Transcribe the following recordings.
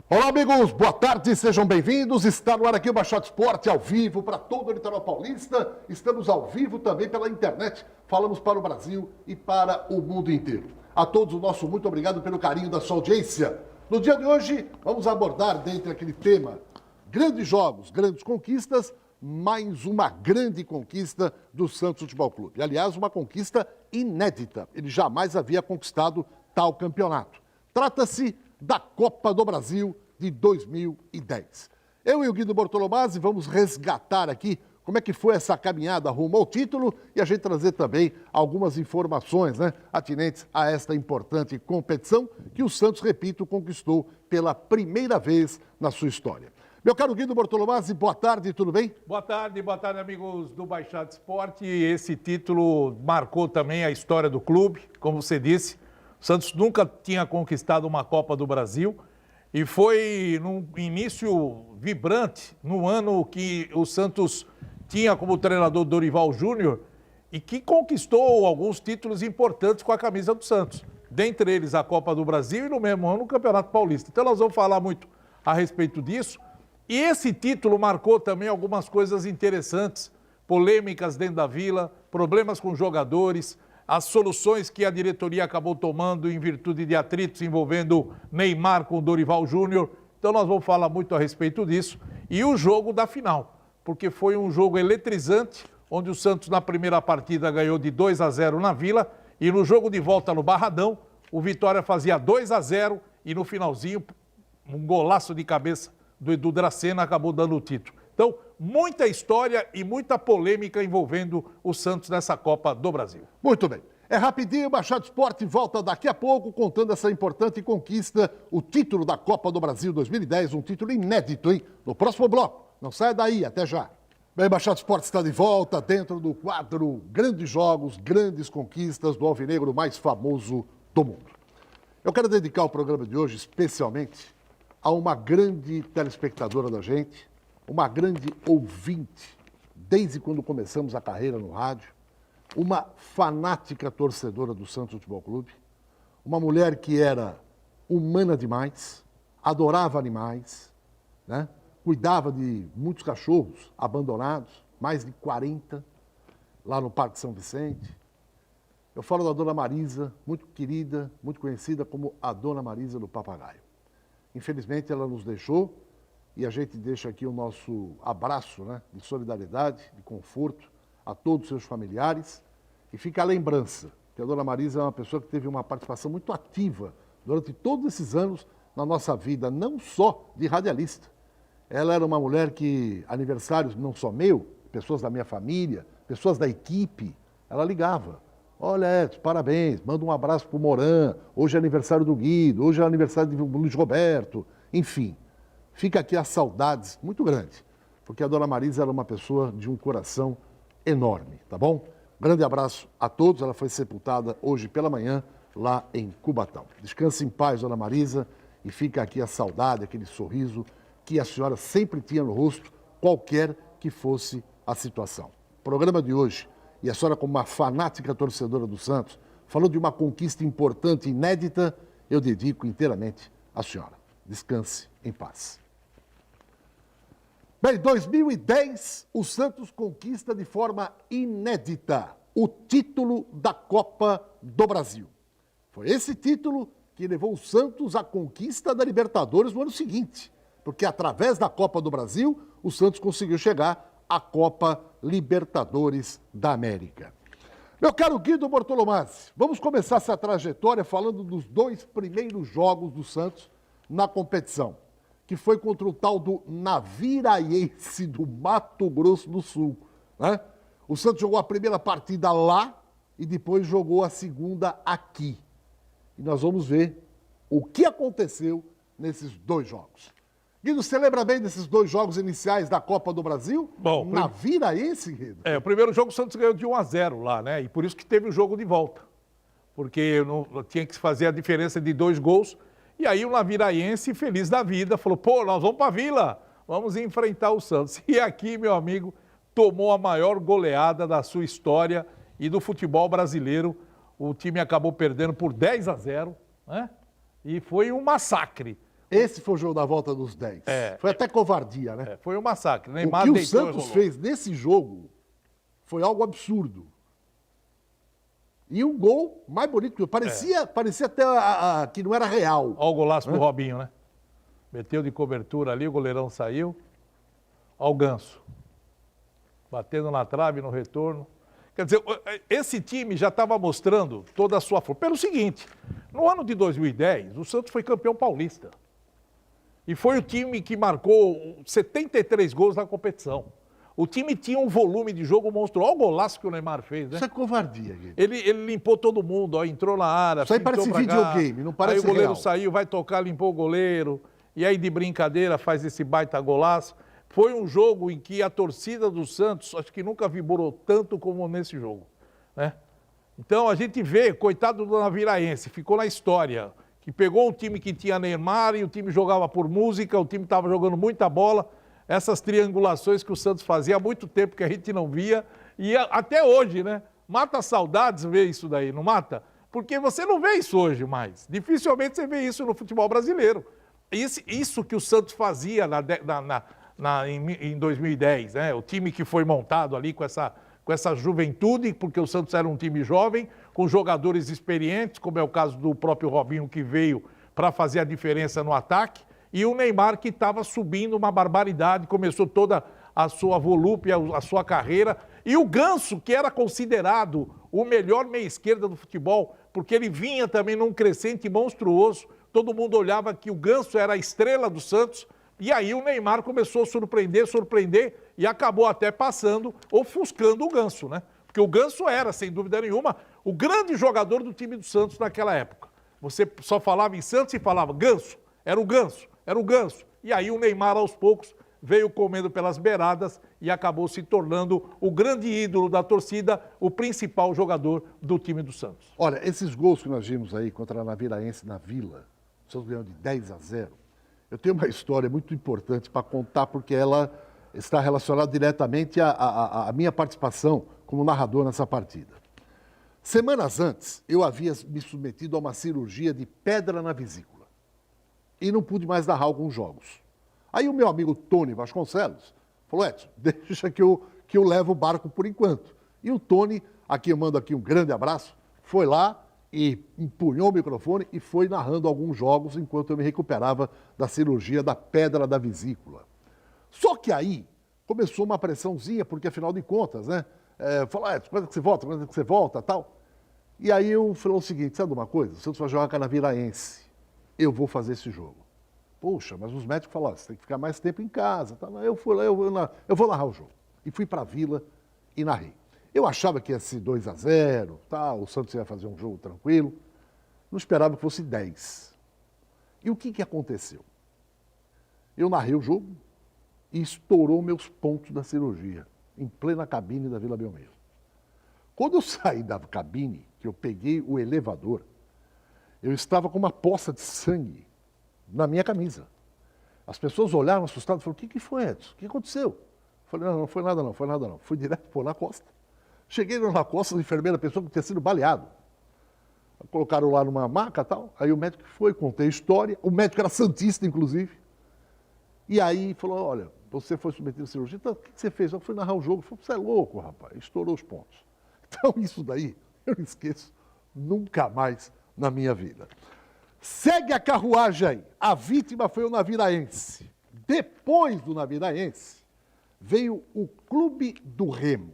Olá, amigos, boa tarde, sejam bem-vindos. Está no ar aqui o Baixada Esporte, ao vivo para todo o litoral paulista. Estamos ao vivo também pela internet. Falamos para o Brasil e para o mundo inteiro. A todos o nosso muito obrigado pelo carinho da sua audiência. No dia de hoje, vamos abordar, dentre aquele tema, grandes jogos, grandes conquistas, mais uma grande conquista do Santos Futebol Clube. Aliás, uma conquista inédita. Ele jamais havia conquistado tal campeonato. Trata-se da Copa do Brasil de 2010. Eu e o Guido Bortolomazzi vamos resgatar aqui como é que foi essa caminhada rumo ao título e a gente trazer também algumas informações, atinentes a esta importante competição que o Santos, repito, conquistou pela primeira vez na sua história. Meu caro Guido Bortolomazzi, boa tarde, tudo bem? Boa tarde, amigos do Baixada Esporte. Esse título marcou também a história do clube, como você disse. O Santos nunca tinha conquistado uma Copa do Brasil e foi num início vibrante, no ano que o Santos tinha como treinador Dorival Júnior e que conquistou alguns títulos importantes com a camisa do Santos. Dentre eles a Copa do Brasil e no mesmo ano o Campeonato Paulista. Então nós vamos falar muito a respeito disso. E esse título marcou também algumas coisas interessantes, polêmicas dentro da Vila, problemas com jogadores, as soluções que a diretoria acabou tomando em virtude de atritos envolvendo Neymar com Dorival Júnior. Então nós vamos falar muito a respeito disso. E o jogo da final, porque foi um jogo eletrizante, onde o Santos na primeira partida ganhou de 2-0 na Vila e no jogo de volta no Barradão, o Vitória fazia 2-0 e no finalzinho um golaço de cabeça do Edu Dracena acabou dando o título. Então, muita história e muita polêmica envolvendo o Santos nessa Copa do Brasil. Muito bem. É rapidinho, o Baixada Esporte volta daqui a pouco contando essa importante conquista, o título da Copa do Brasil 2010, um título inédito, hein? No próximo bloco. Não saia daí, até já. Bem, Baixada Esporte está de volta dentro do quadro Grandes Jogos, Grandes Conquistas do alvinegro mais famoso do mundo. Eu quero dedicar o programa de hoje especialmente a uma grande telespectadora da gente, uma grande ouvinte, desde quando começamos a carreira no rádio, uma fanática torcedora do Santos Futebol Clube, uma mulher que era humana demais, adorava animais, cuidava de muitos cachorros abandonados, mais de 40, lá no Parque São Vicente. Eu falo da Dona Marisa, muito querida, muito conhecida como a Dona Marisa do Papagaio. Infelizmente, ela nos deixou e a gente deixa aqui o nosso abraço de solidariedade, de conforto a todos os seus familiares. E fica a lembrança que a Dona Marisa é uma pessoa que teve uma participação muito ativa durante todos esses anos na nossa vida, não só de radialista. Ela era uma mulher que, aniversários não só meu, pessoas da minha família, pessoas da equipe, ela ligava. Olha, Edson, parabéns, manda um abraço pro Moran, hoje é aniversário do Guido, hoje é aniversário do Luiz Roberto, enfim. Fica aqui as saudades muito grandes, porque a Dona Marisa era uma pessoa de um coração enorme, tá bom? Grande abraço a todos, ela foi sepultada hoje pela manhã lá em Cubatão. Descanse em paz, Dona Marisa, e fica aqui a saudade, aquele sorriso que a senhora sempre tinha no rosto, qualquer que fosse a situação. O programa de hoje, e a senhora como uma fanática torcedora do Santos, falou de uma conquista importante, inédita, eu dedico inteiramente à senhora. Descanse em paz. Bem, 2010, o Santos conquista de forma inédita o título da Copa do Brasil. Foi esse título que levou o Santos à conquista da Libertadores no ano seguinte, porque através da Copa do Brasil, o Santos conseguiu chegar à Copa Libertadores da América. Meu caro Guido Bortolomazzi, vamos começar essa trajetória falando dos dois primeiros jogos do Santos na competição, que foi contra o tal do Naviraense do Mato Grosso do Sul. O Santos jogou a primeira partida lá e depois jogou a segunda aqui. E nós vamos ver o que aconteceu nesses dois jogos. Guido, você lembra bem desses dois jogos iniciais da Copa do Brasil? Bom, Naviraense, Guido? O primeiro jogo o Santos ganhou de 1-0 lá, E por isso que teve o jogo de volta. Porque tinha que fazer a diferença de 2 gols. E aí o Naviraense, feliz da vida, falou, nós vamos para a Vila, vamos enfrentar o Santos. E aqui, meu amigo, tomou a maior goleada da sua história e do futebol brasileiro. O time acabou perdendo por 10-0, E foi um massacre. Esse foi o jogo da volta dos 10. Foi até covardia, né? Foi um massacre. O Neymar que o deitou e Santos rolou. fez nesse jogo foi algo absurdo. E um gol mais bonito que parecia até que não era real. Olha o golaço do Robinho, né? Meteu de cobertura ali, o goleirão saiu. Olha o Ganso. Batendo na trave no retorno. Quer dizer, esse time já estava mostrando toda a sua força. Pelo seguinte, no ano de 2010, o Santos foi campeão paulista. E foi o time que marcou 73 gols na competição. O time tinha um volume de jogo monstruoso. Olha o golaço que o Neymar fez, né? Isso é covardia, gente. Ele limpou todo mundo, ó, entrou na área. Isso aí pintou parece pra cá. videogame, não parece Aí o goleiro real. saiu, vai tocar, limpou o goleiro. E aí, de brincadeira, faz esse baita golaço. Foi um jogo em que a torcida do Santos, acho que nunca vibrou tanto como nesse jogo, né? Então, a gente vê, coitado do Naviraense, ficou na história, que pegou um time que tinha Neymar e o time jogava por música, o time estava jogando muita bola. Essas triangulações que o Santos fazia há muito tempo que a gente não via. E até hoje, né? Mata saudades ver isso daí, não mata? Porque você não vê isso hoje mais. Dificilmente você vê isso no futebol brasileiro. Isso que o Santos fazia em 2010, né? O time que foi montado ali com essa juventude, porque o Santos era um time jovem, com jogadores experientes, como é o caso do próprio Robinho, que veio para fazer a diferença no ataque, e o Neymar, que estava subindo uma barbaridade, começou toda a sua volúpia, a sua carreira, e o Ganso, que era considerado o melhor meia-esquerda do futebol, porque ele vinha também num crescente monstruoso, todo mundo olhava que o Ganso era a estrela do Santos, e aí o Neymar começou a surpreender, e acabou até passando, ofuscando o Ganso, né? Porque o Ganso era, sem dúvida nenhuma, o grande jogador do time do Santos naquela época. Você só falava em Santos e falava Ganso, era o Ganso, era o Ganso. E aí o Neymar, aos poucos, veio comendo pelas beiradas e acabou se tornando o grande ídolo da torcida, o principal jogador do time do Santos. Olha, esses gols que nós vimos aí contra a Naviraense na Vila, o Santos ganhou de 10-0. Eu tenho uma história muito importante para contar, porque ela está relacionada diretamente à minha participação como narrador nessa partida. Semanas antes, eu havia me submetido a uma cirurgia de pedra na vesícula e não pude mais narrar alguns jogos. Aí o meu amigo Tony Vasconcelos falou, Edson, deixa que eu levo o barco por enquanto. E o Tony, a quem eu mando aqui um grande abraço, foi lá e empunhou o microfone e foi narrando alguns jogos enquanto eu me recuperava da cirurgia da pedra da vesícula. Só que aí começou uma pressãozinha, porque afinal de contas, né? Falou, quando é que você volta? Quando é que você volta? Tal. E aí eu falei o seguinte, sabe uma coisa? O Santos vai jogar com a Naviraense. Eu vou fazer esse jogo. Poxa, mas os médicos falaram, você tem que ficar mais tempo em casa. Tá? Eu fui lá, eu vou narrar o jogo. E fui para a Vila e narrei. Eu achava que ia ser 2-0, tá? O Santos ia fazer um jogo tranquilo. Não esperava que fosse 10. E o que aconteceu? Eu narrei o jogo e estourou meus pontos da cirurgia, em plena cabine da Vila Belmiro. Quando eu saí da cabine, que eu peguei o elevador, eu estava com uma poça de sangue na minha camisa. As pessoas olharam assustadas e falaram, o que foi, Edson? O que aconteceu? Eu falei, não foi nada não. Fui direto pôr na costa. Cheguei na costa, a enfermeira pensou que tinha sido baleado. Colocaram lá numa maca e tal. Aí o médico foi, contei a história. O médico era santista, inclusive. E aí falou, olha, você foi submetido à cirurgia, então o que você fez? Eu fui narrar o jogo. Eu falei, você é louco, rapaz. Estourou os pontos. Então isso daí, eu não esqueço nunca mais na minha vida. Segue a carruagem aí. A vítima foi o Naviraense. Depois do Naviraense, veio o Clube do Remo.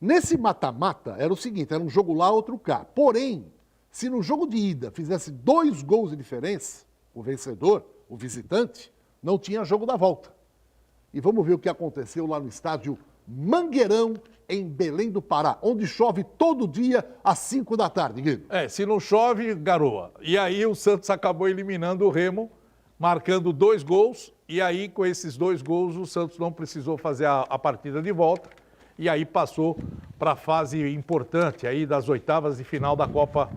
Nesse mata-mata, era o seguinte, era um jogo lá, outro cá. Porém, se no jogo de ida fizesse 2 gols de diferença, o vencedor, o visitante, não tinha jogo da volta. E vamos ver o que aconteceu lá no estádio Mangueirão, em Belém do Pará, onde chove todo dia às 5 da tarde, Guido. Se não chove, garoa. E aí o Santos acabou eliminando o Remo, marcando 2 gols, e aí com esses 2 gols o Santos não precisou fazer a partida de volta, e aí passou para a fase importante aí das oitavas de final da Copa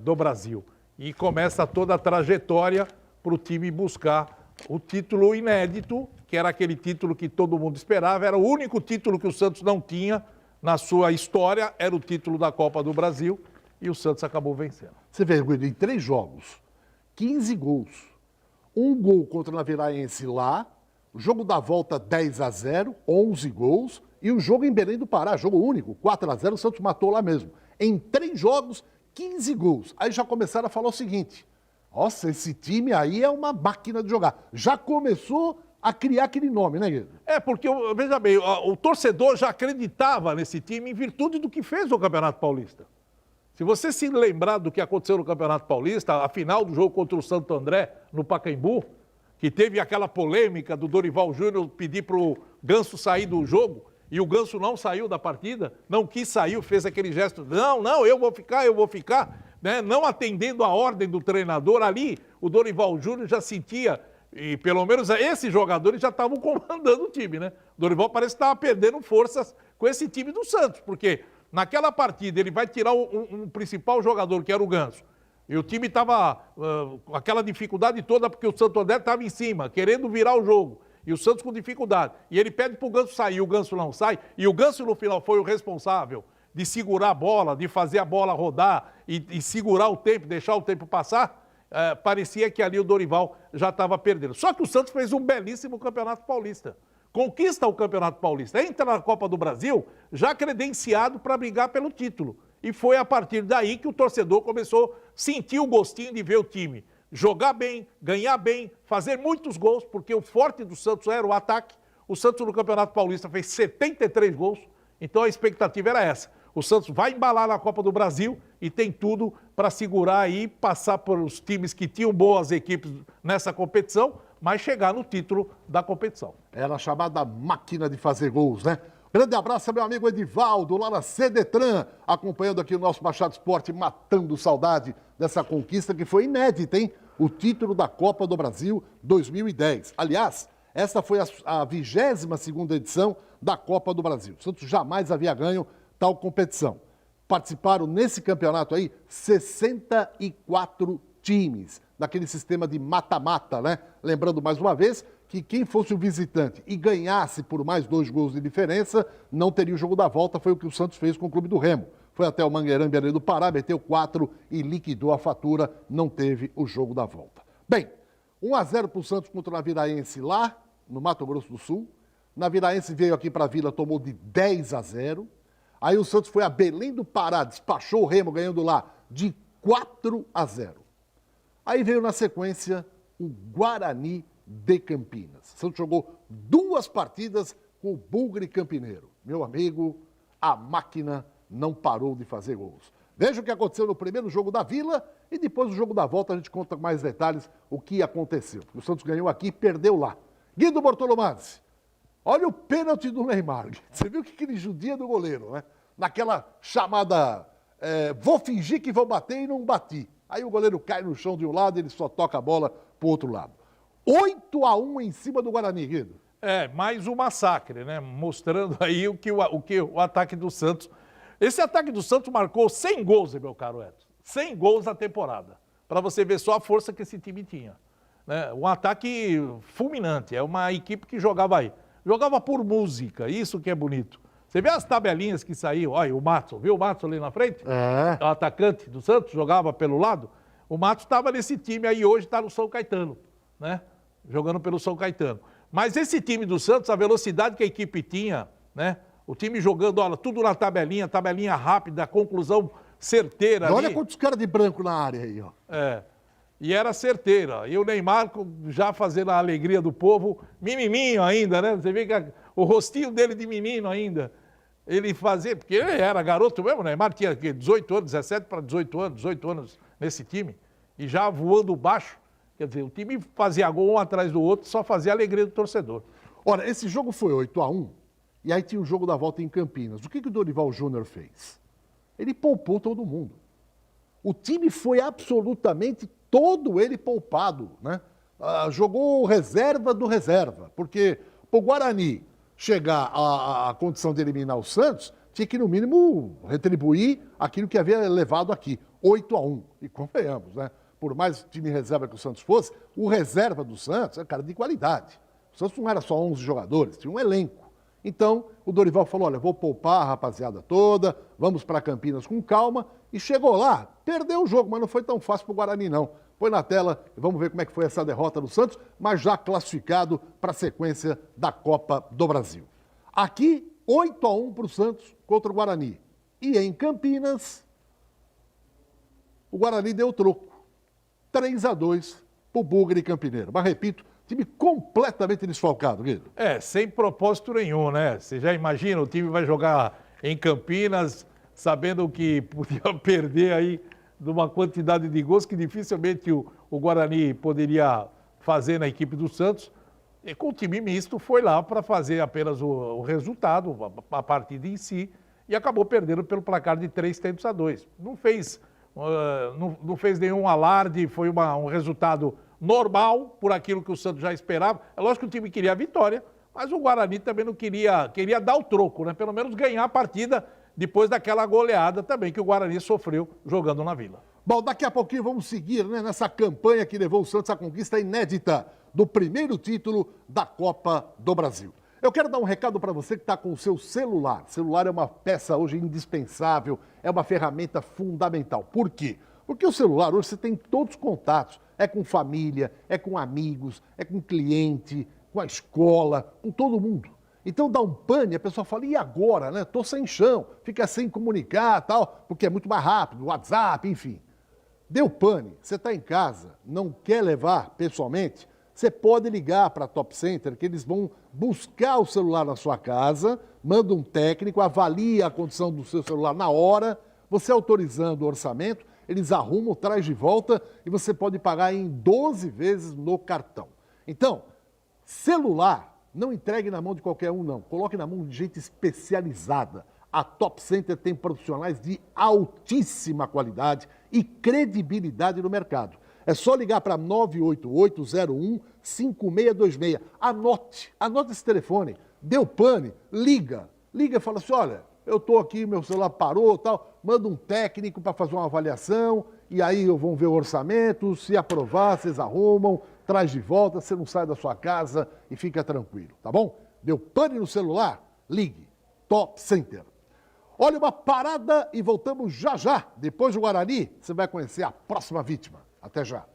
do Brasil. E começa toda a trajetória para o time buscar o título inédito, que era aquele título que todo mundo esperava, era o único título que o Santos não tinha na sua história, era o título da Copa do Brasil, e o Santos acabou vencendo. Você vê, Guido, em 3 jogos, 15 gols. Um gol contra o Naviraense lá, o jogo da volta 10-0, 11 gols, e o jogo em Belém do Pará, jogo único, 4-0, o Santos matou lá mesmo. Em 3 jogos, 15 gols. Aí já começaram a falar o seguinte, nossa, esse time aí é uma máquina de jogar. Já começou a criar aquele nome, né, Guilherme? Porque, veja bem, o torcedor já acreditava nesse time em virtude do que fez no Campeonato Paulista. Se você se lembrar do que aconteceu no Campeonato Paulista, a final do jogo contra o Santo André, no Pacaembu, que teve aquela polêmica do Dorival Júnior pedir para o Ganso sair do jogo, e o Ganso não saiu da partida, não quis sair, fez aquele gesto, não, eu vou ficar, né? Não atendendo a ordem do treinador ali, o Dorival Júnior já sentia, e pelo menos esses jogadores já estavam comandando o time, né? O Dorival parece que estava perdendo forças com esse time do Santos, porque naquela partida ele vai tirar um principal jogador, que era o Ganso, e o time estava com aquela dificuldade toda porque o Santo André estava em cima, querendo virar o jogo. E o Santos com dificuldade. E ele pede para o Ganso sair, o Ganso não sai. E o Ganso, no final, foi o responsável de segurar a bola, de fazer a bola rodar e segurar o tempo, deixar o tempo passar. Parecia que ali o Dorival já estava perdendo. Só que o Santos fez um belíssimo Campeonato Paulista. Conquista o Campeonato Paulista. Entra na Copa do Brasil já credenciado para brigar pelo título. E foi a partir daí que o torcedor começou a sentir o gostinho de ver o time jogar bem, ganhar bem, fazer muitos gols, porque o forte do Santos era o ataque. O Santos no Campeonato Paulista fez 73 gols, então a expectativa era essa. O Santos vai embalar na Copa do Brasil e tem tudo para segurar aí, passar por os times que tinham boas equipes nessa competição, mas chegar no título da competição. Era a chamada máquina de fazer gols, né? Grande abraço, meu amigo Edivaldo, lá na Cedetran, acompanhando aqui o nosso Machado Esporte, matando saudade dessa conquista que foi inédita, hein? O título da Copa do Brasil 2010. Aliás, essa foi a 22ª edição da Copa do Brasil. O Santos jamais havia ganho tal competição. Participaram nesse campeonato aí 64 times, daquele sistema de mata-mata, né? Lembrando mais uma vez que quem fosse o visitante e ganhasse por mais 2 gols de diferença, não teria o jogo da volta, foi o que o Santos fez com o Clube do Remo. Foi até o Mangueirão, Belém do Pará, meteu 4 e liquidou a fatura, não teve o jogo da volta. Bem, 1-0 para o Santos contra o Naviraense lá, no Mato Grosso do Sul. Naviraense veio aqui para a Vila, tomou de 10-0. Aí o Santos foi a Belém do Pará, despachou o Remo, ganhando lá de 4-0. Aí veio na sequência o Guarani de Campinas. O Santos jogou 2 partidas com o Bugre Campineiro. Meu amigo, a máquina não parou de fazer gols. Veja o que aconteceu no primeiro jogo da Vila e depois do jogo da volta a gente conta com mais detalhes o que aconteceu. O Santos ganhou aqui e perdeu lá. Guido Bortolomazzi, olha o pênalti do Neymar. Você viu que ele judia do goleiro, né? Naquela chamada, vou fingir que vou bater e não bati. Aí o goleiro cai no chão de um lado e ele só toca a bola pro outro lado. 8-1 em cima do Guarani, Guido. Mais um massacre, né? Mostrando aí o que o ataque do Santos... Esse ataque do Santos marcou 100 gols, meu caro Edson. 100 gols na temporada. Para você ver só a força que esse time tinha. Né? Um ataque fulminante. É uma equipe que jogava aí. Jogava por música, isso que é bonito. Você vê as tabelinhas que saíam. Olha, o Matos, viu o Matos ali na frente? O atacante do Santos, jogava pelo lado. O Matos estava nesse time aí, hoje está no São Caetano, né? Jogando pelo São Caetano. Mas esse time do Santos, a velocidade que a equipe tinha, né? O time jogando, olha, tudo na tabelinha rápida, conclusão certeira ali. Olha quantos caras de branco na área aí, ó. E era certeira. E o Neymar já fazendo a alegria do povo, menininho ainda, né? Você vê que o rostinho dele de menino ainda, ele fazia, porque ele era garoto mesmo, o Neymar tinha 18 anos, 17 para 18 anos nesse time, e já voando baixo. Quer dizer, o time fazia gol um atrás do outro, só fazia a alegria do torcedor. Olha, esse jogo foi 8-1. E aí tinha o jogo da volta em Campinas. O que o Dorival Júnior fez? Ele poupou todo mundo. O time foi absolutamente todo ele poupado, né? Jogou reserva do reserva, porque para o Guarani chegar à condição de eliminar o Santos, tinha que, no mínimo, retribuir aquilo que havia levado aqui, 8-1. E convenhamos, né? Por mais time reserva que o Santos fosse, o reserva do Santos é cara de qualidade. O Santos não era só 11 jogadores, tinha um elenco. Então, o Dorival falou, olha, vou poupar a rapaziada toda, vamos para Campinas com calma, e chegou lá, perdeu o jogo, mas não foi tão fácil para o Guarani, não. Põe na tela e vamos ver como é que foi essa derrota do Santos, mas já classificado para a sequência da Copa do Brasil. Aqui, 8-1 para o Santos contra o Guarani. E em Campinas, o Guarani deu troco. 3-2 para o Bugre Campineiro. Mas repito, time completamente desfalcado, Guido. Sem propósito nenhum, né? Você já imagina, o time vai jogar em Campinas, sabendo que podia perder aí de uma quantidade de gols que dificilmente o Guarani poderia fazer na equipe do Santos. E com o time misto foi lá para fazer apenas o resultado, a partida em si, e acabou perdendo pelo placar de 3-2. Não fez nenhum alarde, foi um resultado normal por aquilo que o Santos já esperava. É lógico que o time queria a vitória, mas o Guarani também não queria dar o troco, né? Pelo menos ganhar a partida depois daquela goleada também que o Guarani sofreu jogando na Vila. Bom, daqui a pouquinho vamos seguir, né, nessa campanha que levou o Santos à conquista inédita do primeiro título da Copa do Brasil. Eu quero dar um recado para você que está com o seu celular. Celular é uma peça hoje indispensável, é uma ferramenta fundamental. Por quê? Porque o celular hoje você tem todos os contatos. É com família, é com amigos, é com cliente, com a escola, com todo mundo. Então dá um pane, a pessoa fala, e agora, né? Tô sem chão, fica sem comunicar, tal, porque é muito mais rápido, WhatsApp, enfim. Deu pane, você está em casa, não quer levar pessoalmente, você pode ligar para a Top Center, que eles vão buscar o celular na sua casa, manda um técnico, avalia a condição do seu celular na hora, você autorizando o orçamento, eles arrumam, traz de volta e você pode pagar em 12 vezes no cartão. Então, celular, não entregue na mão de qualquer um, não. Coloque na mão de gente especializada. A Top Center tem profissionais de altíssima qualidade e credibilidade no mercado. É só ligar para 98801-5626. Anote esse telefone. Deu pane, liga e fala assim, olha, eu estou aqui, meu celular parou, tal. Manda um técnico para fazer uma avaliação e aí vão ver o orçamento, se aprovar, vocês arrumam, traz de volta, você não sai da sua casa e fica tranquilo, tá bom? Deu pane no celular? Ligue. Top Center. Olha, uma parada e voltamos já já. Depois do Guarani, você vai conhecer a próxima vítima. Até já.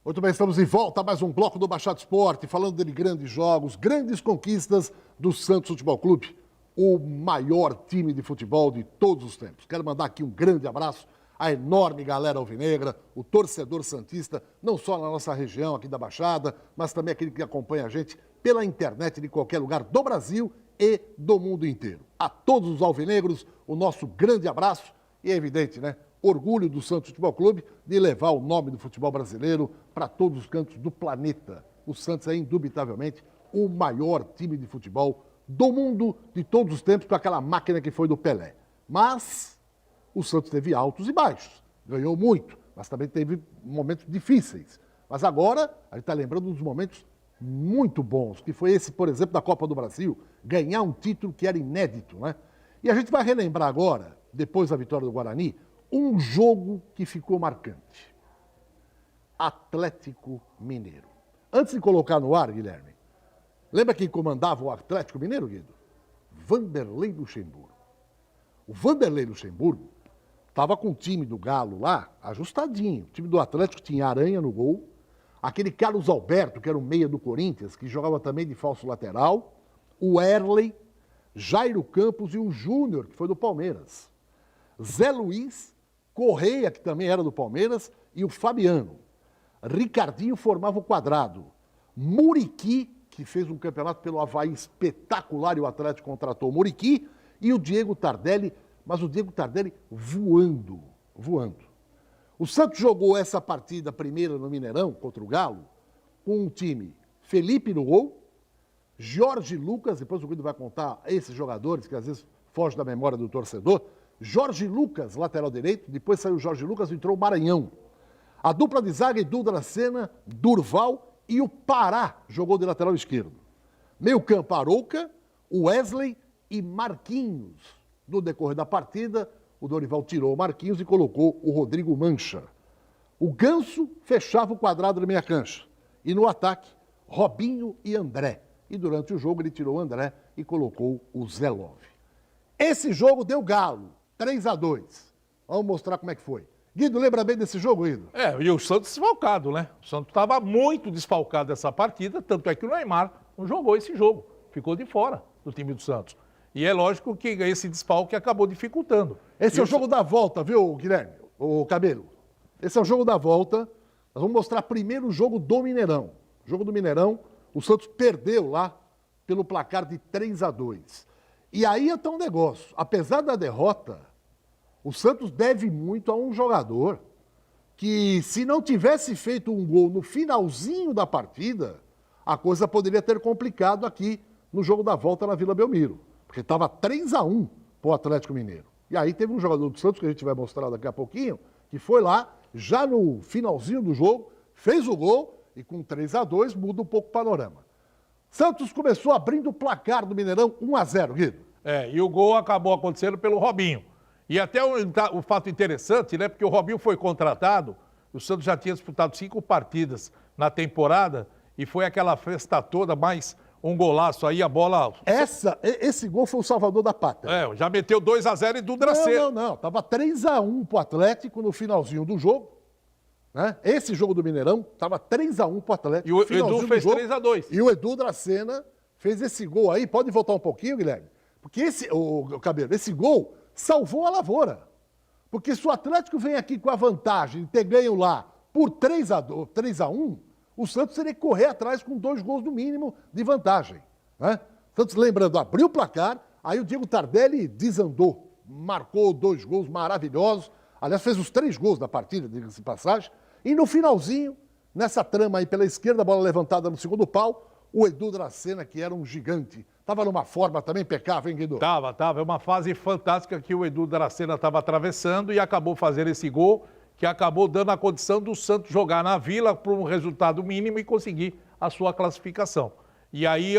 Muito bem, estamos de volta a mais um bloco do Baixado Esporte, falando de grandes jogos, grandes conquistas do Santos Futebol Clube, o maior time de futebol de todos os tempos. Quero mandar aqui um grande abraço à enorme galera alvinegra, o torcedor santista, não só na nossa região aqui da Baixada, mas também aquele que acompanha a gente pela internet de qualquer lugar do Brasil e do mundo inteiro. A todos os alvinegros, o nosso grande abraço e é evidente, né? Orgulho do Santos Futebol Clube de levar o nome do futebol brasileiro para todos os cantos do planeta. O Santos é indubitavelmente o maior time de futebol do mundo de todos os tempos, com aquela máquina que foi do Pelé. Mas o Santos teve altos e baixos, ganhou muito, mas também teve momentos difíceis. Mas agora a gente está lembrando dos momentos muito bons, que foi esse, por exemplo, da Copa do Brasil, ganhar um título que era inédito, né? E a gente vai relembrar agora, depois da vitória do Guarani, um jogo que ficou marcante. Atlético Mineiro. Antes de colocar no ar, Guilherme, lembra quem comandava o Atlético Mineiro, Guido? Vanderlei Luxemburgo. O Vanderlei Luxemburgo estava com o time do Galo lá, ajustadinho. O time do Atlético tinha Aranha no gol, aquele Carlos Alberto, que era o meia do Corinthians, que jogava também de falso lateral, o Erley, Jairo Campos e o Júnior, que foi do Palmeiras. Zé Luiz, Correia, que também era do Palmeiras, e o Fabiano. Ricardinho formava o quadrado. Muriqui, que fez um campeonato pelo Avaí espetacular e o Atlético contratou o Muriqui, e o Diego Tardelli, mas o Diego Tardelli voando. O Santos jogou essa partida primeira no Mineirão, contra o Galo, com um time Felipe no gol, Jorge Lucas, depois o Guido vai contar esses jogadores que às vezes fogem da memória do torcedor, Jorge Lucas, lateral direito, depois saiu Jorge Lucas e entrou o Maranhão. A dupla de zaga, Edu Dracena, Durval e o Pará jogou de lateral esquerdo. Meio campo, Arouca, Wesley e Marquinhos. No decorrer da partida, o Dorival tirou o Marquinhos e colocou o Rodrigo Mancha. O Ganso fechava o quadrado da meia cancha. E no ataque, Robinho e André. E durante o jogo ele tirou o André e colocou o Zé Love. Esse jogo deu Galo, 3-2. Vamos mostrar como é que foi. Guido, lembra bem desse jogo, Guido? E o Santos desfalcado, né? O Santos estava muito desfalcado dessa partida, tanto é que o Neymar não jogou esse jogo, ficou de fora do time do Santos. E é lógico que esse desfalque acabou dificultando. Esse é o jogo da volta, viu, Guilherme? O Cabelo. Esse é o jogo da volta. Nós vamos mostrar primeiro o jogo do Mineirão. O jogo do Mineirão, o Santos perdeu lá pelo placar de 3-2. E aí está um negócio. Apesar da derrota, o Santos deve muito a um jogador que, se não tivesse feito um gol no finalzinho da partida, a coisa poderia ter complicado aqui no jogo da volta na Vila Belmiro. Porque estava 3-1 para o Atlético Mineiro. E aí teve um jogador do Santos, que a gente vai mostrar daqui a pouquinho, que foi lá, já no finalzinho do jogo, fez o gol e com 3-2 muda um pouco o panorama. Santos começou abrindo o placar do Mineirão 1-0, Guido. E o gol acabou acontecendo pelo Robinho. E até o fato interessante, né? Porque o Robinho foi contratado, o Santos já tinha disputado 5 partidas na temporada e foi aquela festa toda, mais um golaço aí, a bola... Esse gol foi o salvador da pátria. Já meteu 2-0 e do Dracena. Não. Tava 3-1 pro Atlético no finalzinho do jogo. Né? Esse jogo do Mineirão tava 3-1 pro Atlético. E o Edu fez 3-2. E o Edu Dracena fez esse gol aí. Pode voltar um pouquinho, Guilherme? Porque esse gol salvou a lavoura. Porque se o Atlético vem aqui com a vantagem de ter ganho lá por 3-1, o Santos teria que correr atrás com 2 gols no mínimo de vantagem. Né? Santos, lembrando, abriu o placar, aí o Diego Tardelli desandou, marcou 2 gols maravilhosos, aliás, fez os 3 gols da partida, diga-se de passagem, e no finalzinho, nessa trama aí pela esquerda, a bola levantada no segundo pau, o Edu Dracena, que era um gigante, estava numa forma também impecável, hein, Guido? Tava. É uma fase fantástica que o Edu Dracena estava atravessando e acabou fazendo esse gol, que acabou dando a condição do Santos jogar na Vila por um resultado mínimo e conseguir a sua classificação. E aí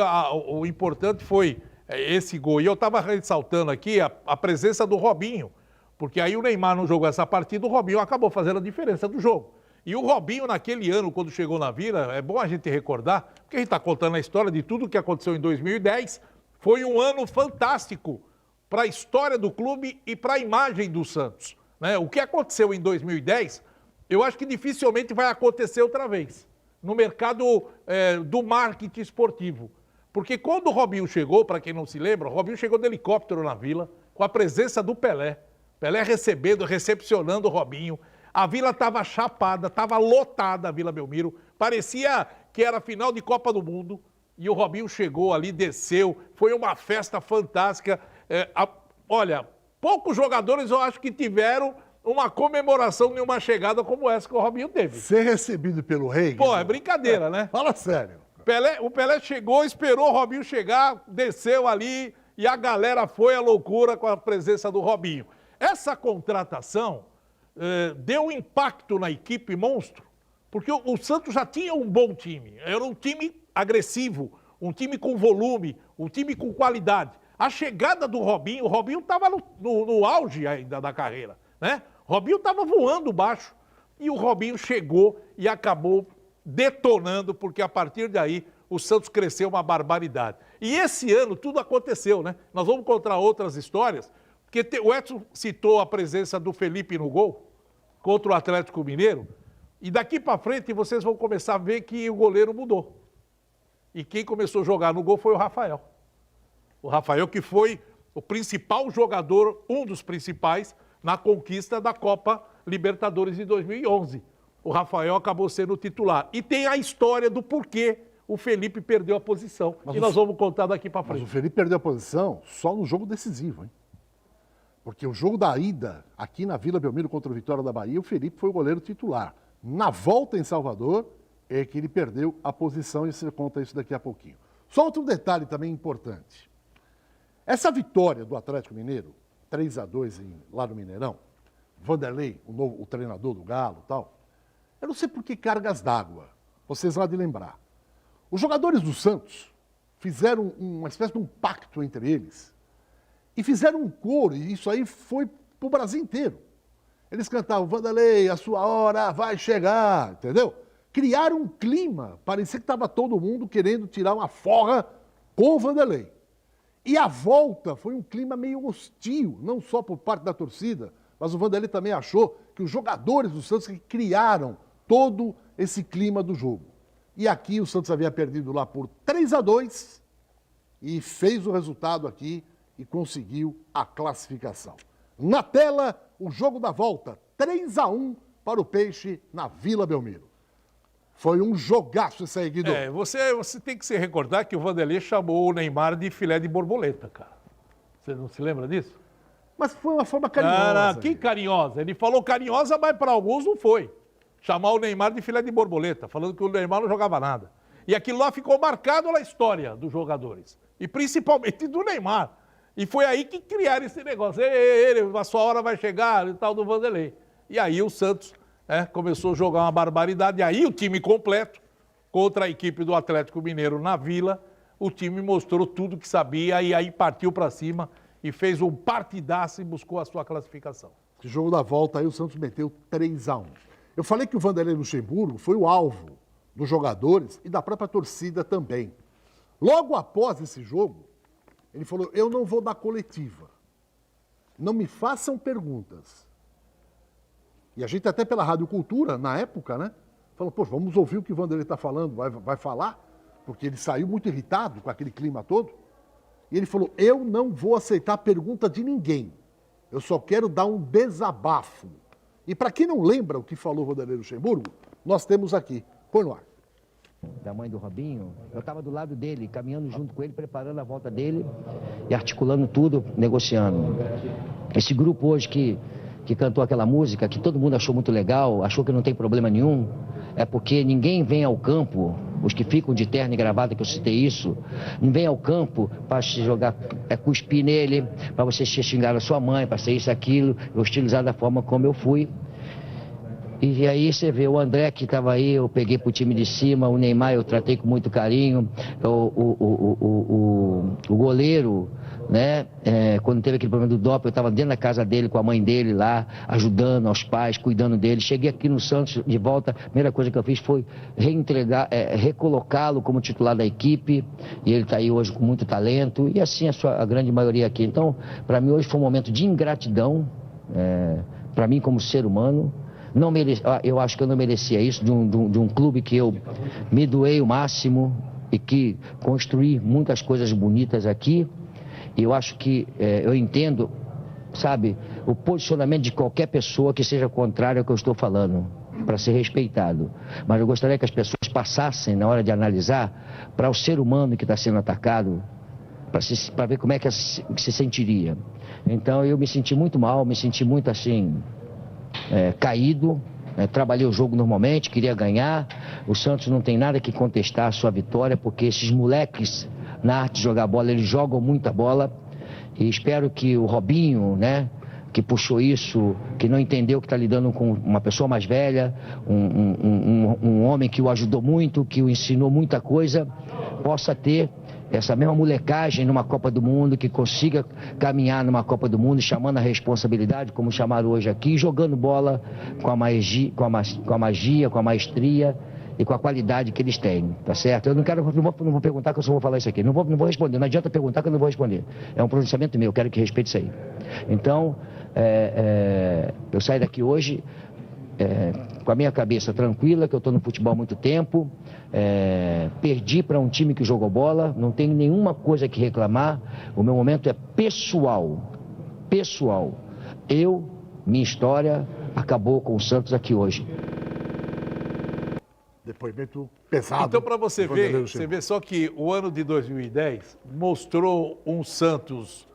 o importante foi esse gol. E eu estava ressaltando aqui a presença do Robinho, porque aí o Neymar não jogou essa partida, o Robinho acabou fazendo a diferença do jogo. E o Robinho, naquele ano, quando chegou na Vila, é bom a gente recordar, porque a gente está contando a história de tudo o que aconteceu em 2010, foi um ano fantástico para a história do clube e para a imagem do Santos. Né? O que aconteceu em 2010, eu acho que dificilmente vai acontecer outra vez, no mercado do marketing esportivo. Porque quando o Robinho chegou, para quem não se lembra, o Robinho chegou de helicóptero na Vila, com a presença do Pelé. Pelé recepcionando o Robinho. A Vila estava chapada, estava lotada a Vila Belmiro. Parecia que era final de Copa do Mundo. E o Robinho chegou ali, desceu. Foi uma festa fantástica. Olha, poucos jogadores eu acho que tiveram uma comemoração de uma chegada como essa que o Robinho teve. Ser recebido pelo rei... Pô, é brincadeira, né? Fala sério. O Pelé chegou, esperou o Robinho chegar, desceu ali e a galera foi à loucura com a presença do Robinho. Essa contratação deu um impacto na equipe monstro, porque o Santos já tinha um bom time. Era um time agressivo, um time com volume, um time com qualidade. A chegada do Robinho, o Robinho estava no auge ainda da carreira, né? O Robinho estava voando baixo e o Robinho chegou e acabou detonando, porque a partir daí o Santos cresceu uma barbaridade. E esse ano tudo aconteceu, né? Nós vamos contar outras histórias, porque o Edson citou a presença do Felipe no gol contra o Atlético Mineiro, e daqui para frente vocês vão começar a ver que o goleiro mudou. E quem começou a jogar no gol foi o Rafael. O Rafael, que foi o principal jogador, um dos principais, na conquista da Copa Libertadores de 2011. O Rafael acabou sendo o titular. E tem a história do porquê o Felipe perdeu a posição. Nós vamos contar daqui para frente. Mas o Felipe perdeu a posição só no jogo decisivo, hein? Porque o jogo da ida, aqui na Vila Belmiro contra o Vitória da Bahia, o Felipe foi o goleiro titular. Na volta em Salvador, é que ele perdeu a posição e você conta isso daqui a pouquinho. Só outro detalhe também importante. Essa vitória do Atlético Mineiro, 3-2 lá no Mineirão, Vanderlei, o treinador do Galo e tal, eu não sei por que cargas d'água, vocês vão de lembrar. Os jogadores do Santos fizeram uma espécie de um pacto entre eles e fizeram um coro, e isso aí foi para o Brasil inteiro. Eles cantavam, Vanderlei, a sua hora vai chegar, entendeu? Criaram um clima, parecia que estava todo mundo querendo tirar uma forra com o Vanderlei. E a volta foi um clima meio hostil, não só por parte da torcida, mas o Vanderlei também achou porque os jogadores do Santos que criaram todo esse clima do jogo. E aqui o Santos havia perdido lá por 3-2 e fez o resultado aqui e conseguiu a classificação. Na tela, o jogo da volta, 3-1 para o Peixe na Vila Belmiro. Foi um jogaço esse aí, Guido. Você tem que se recordar que o Vanderlei chamou o Neymar de filé de borboleta, cara. Você não se lembra disso? Mas foi uma forma carinhosa. Que carinhosa. Ele falou carinhosa, mas para alguns não foi. Chamar o Neymar de filé de borboleta, falando que o Neymar não jogava nada. E aquilo lá ficou marcado na história dos jogadores. E principalmente do Neymar. E foi aí que criaram esse negócio. A sua hora vai chegar e tal do Vanderlei. E aí o Santos começou a jogar uma barbaridade. E aí o time completo, contra a equipe do Atlético Mineiro na Vila, o time mostrou tudo que sabia e aí partiu para cima e fez um partidaço e buscou a sua classificação. Esse jogo da volta aí o Santos meteu 3-1. Eu falei que o Vanderlei Luxemburgo foi o alvo dos jogadores e da própria torcida também. Logo após esse jogo, ele falou, eu não vou dar coletiva. Não me façam perguntas. E a gente até pela Rádio Cultura, na época, né? Falou, pô, vamos ouvir o que o Vanderlei está falando, vai falar? Porque ele saiu muito irritado com aquele clima todo. E ele falou, eu não vou aceitar pergunta de ninguém. Eu só quero dar um desabafo. E para quem não lembra o que falou o Vanderlei Luxemburgo, nós temos aqui. Põe no ar. Da mãe do Robinho, eu estava do lado dele, caminhando junto com ele, preparando a volta dele e articulando tudo, negociando. Esse grupo hoje que cantou aquela música, que todo mundo achou muito legal, achou que não tem problema nenhum, é porque ninguém vem ao campo, os que ficam de terno e gravata, que eu citei isso, não vem ao campo para se jogar, cuspir nele, para você xingar a sua mãe, para ser isso, aquilo, hostilizar da forma como eu fui. E aí você vê o André que estava aí, eu peguei pro time de cima, o Neymar eu tratei com muito carinho, o goleiro, né? Quando teve aquele problema do doping, eu estava dentro da casa dele, com a mãe dele lá, ajudando aos pais, cuidando dele. Cheguei aqui no Santos de volta, a primeira coisa que eu fiz foi recolocá-lo como titular da equipe, e ele está aí hoje com muito talento, e assim a grande maioria aqui. Então, para mim hoje foi um momento de ingratidão, para mim como ser humano. Eu acho que eu não merecia isso de um clube que eu me doei o máximo e que construí muitas coisas bonitas aqui. E eu acho que eu entendo, sabe, o posicionamento de qualquer pessoa que seja contrário ao que eu estou falando, para ser respeitado. Mas eu gostaria que as pessoas passassem, na hora de analisar, para o ser humano que está sendo atacado, para ver como é que se sentiria. Então eu me senti muito mal, me senti muito assim... caído, trabalhei o jogo normalmente, queria ganhar. O Santos não tem nada que contestar a sua vitória, porque esses moleques na arte de jogar bola, eles jogam muita bola, e espero que o Robinho, né, que puxou isso, que não entendeu que está lidando com uma pessoa mais velha, um homem que o ajudou muito, que o ensinou muita coisa, possa ter essa mesma molecagem numa Copa do Mundo, que consiga caminhar numa Copa do Mundo, chamando a responsabilidade, como chamaram hoje aqui, jogando bola com a magia, com a maestria e com a qualidade que eles têm, tá certo? Eu não vou perguntar, que eu só vou falar isso aqui, não vou responder, não adianta perguntar que eu não vou responder. É um pronunciamento meu, eu quero que respeite isso aí. Então, eu saio daqui hoje com a minha cabeça tranquila, que eu estou no futebol há muito tempo, perdi para um time que jogou bola, não tenho nenhuma coisa que reclamar, o meu momento é pessoal. Minha história acabou com o Santos aqui hoje. Depoimento pesado. Então, para você ver só que o ano de 2010 mostrou um Santos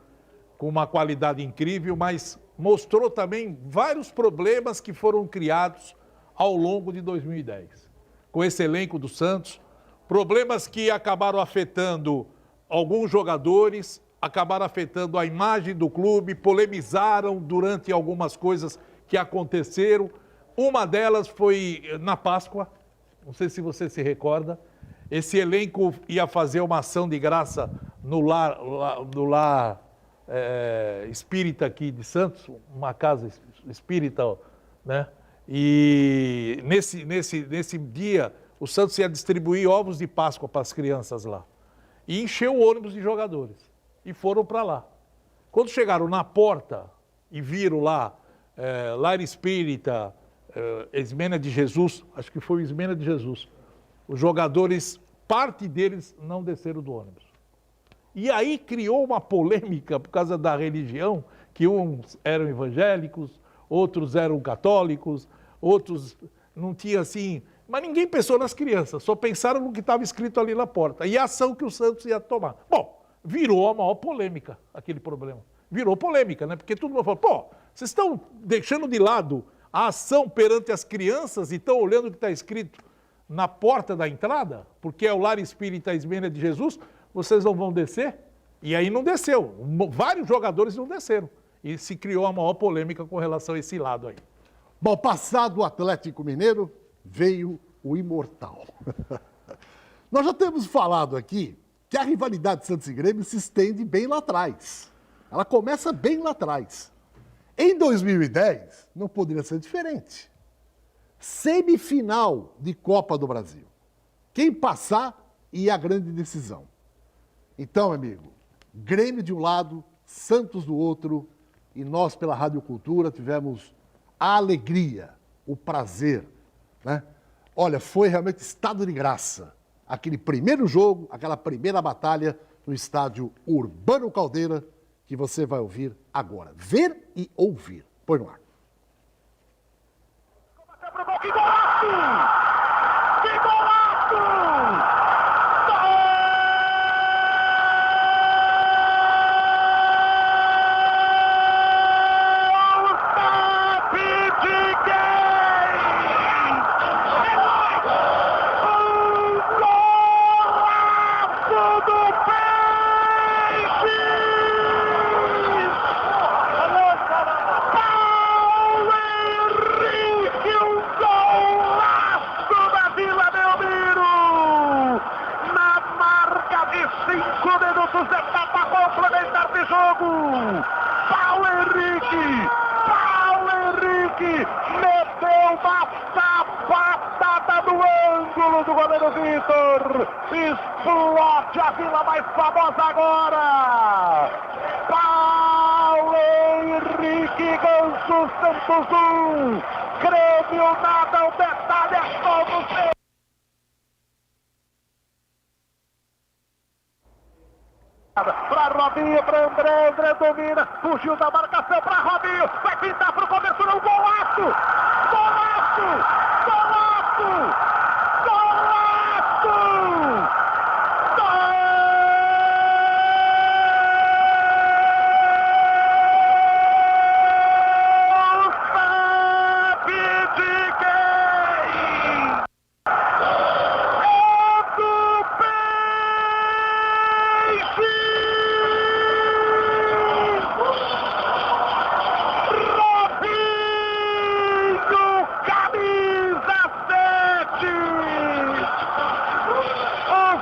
com uma qualidade incrível, mas mostrou também vários problemas que foram criados ao longo de 2010. Com esse elenco do Santos, problemas que acabaram afetando alguns jogadores, acabaram afetando a imagem do clube, polemizaram durante algumas coisas que aconteceram. Uma delas foi na Páscoa, não sei se você se recorda, esse elenco ia fazer uma ação de graça no lar espírita aqui de Santos, uma casa espírita, né? E nesse dia, o Santos ia distribuir ovos de Páscoa para as crianças lá. E encheu o ônibus de jogadores. E foram para lá. Quando chegaram na porta e viram lá Lar Espírita, Ismênia de Jesus, acho que foi o Ismênia de Jesus. Os jogadores, parte deles não desceram do ônibus. E aí criou uma polêmica por causa da religião, que uns eram evangélicos, outros eram católicos, outros não tinha assim... Mas ninguém pensou nas crianças, só pensaram no que estava escrito ali na porta. E a ação que o Santos ia tomar. Bom, virou a maior polêmica, aquele problema. Virou polêmica, né? Porque todo mundo falou, pô, vocês estão deixando de lado a ação perante as crianças e estão olhando o que está escrito na porta da entrada? Porque é o Lar Espírita Ismênia de Jesus, vocês não vão descer? E aí não desceu. Vários jogadores não desceram. E se criou a maior polêmica com relação a esse lado aí. Bom, passado o Atlético Mineiro, veio o Imortal. Nós já temos falado aqui que a rivalidade Santos e Grêmio se estende bem lá atrás. Ela começa bem lá atrás. Em 2010, não poderia ser diferente. Semifinal de Copa do Brasil. Quem passar ia a grande decisão. Então, amigo, Grêmio de um lado, Santos do outro, e nós, pela Rádio Cultura, tivemos a alegria, o prazer, né? Olha, foi realmente estado de graça. Aquele primeiro jogo, aquela primeira batalha no estádio Urbano Caldeira, que você vai ouvir agora. Ver e ouvir. Põe no ar. Que golaço! Que golaço! Etapa complementar de jogo. Paulo Henrique meteu uma sapatada no ângulo do goleiro Vitor. Explode a vila mais famosa agora. Paulo Henrique, Ganso, Santos 1. Grêmio nada, o detalhe é todo seu. Para Robinho, para André domina, fugiu da marcação para Robinho, vai pintar para o cobertura, um golaço! Golaço! Golaço! Golaço!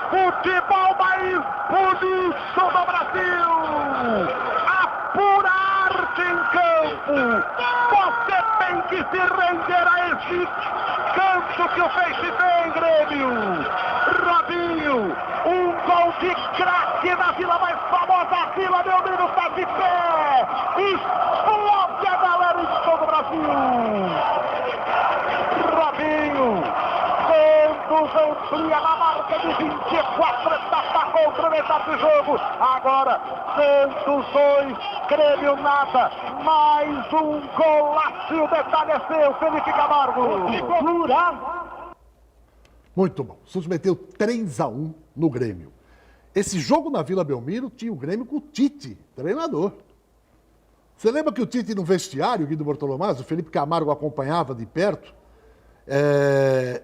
Futebol mais bonito do Brasil! A pura arte em campo! Você tem que se render a esse canto que o Peixe tem, Grêmio! Robinho, um gol de craque na vila mais famosa, a Vila Belmiro está de pé! Explode a galera em todo o Brasil! Robinho! Santos amplia na marca de 24, etapa complementar de jogo. Agora, Santos 2, Grêmio nada. Mais um golaço. O detalhe é seu, Felipe Camargo. Muito bom. O Santos meteu 3-1 no Grêmio. Esse jogo na Vila Belmiro tinha o Grêmio com o Tite, treinador. Você lembra que o Tite no vestiário, o Guido Bortolomás, o Felipe Camargo acompanhava de perto,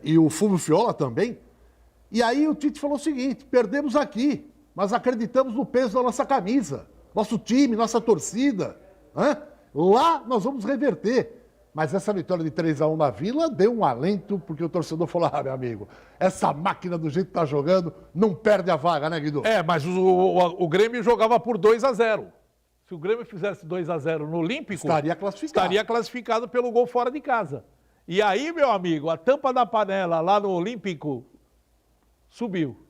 e o Fulvio Viola também. E aí o Tite falou o seguinte: perdemos aqui, mas acreditamos no peso da nossa camisa, nosso time, nossa torcida. Lá nós vamos reverter. Mas essa vitória de 3-1 na Vila deu um alento, porque o torcedor falou: meu amigo, essa máquina do jeito que tá jogando, não perde a vaga, né, Guido? Mas o Grêmio jogava por 2-0. Se o Grêmio fizesse 2-0 no Olímpico, estaria classificado pelo gol fora de casa. E aí, meu amigo, a tampa da panela lá no Olímpico subiu.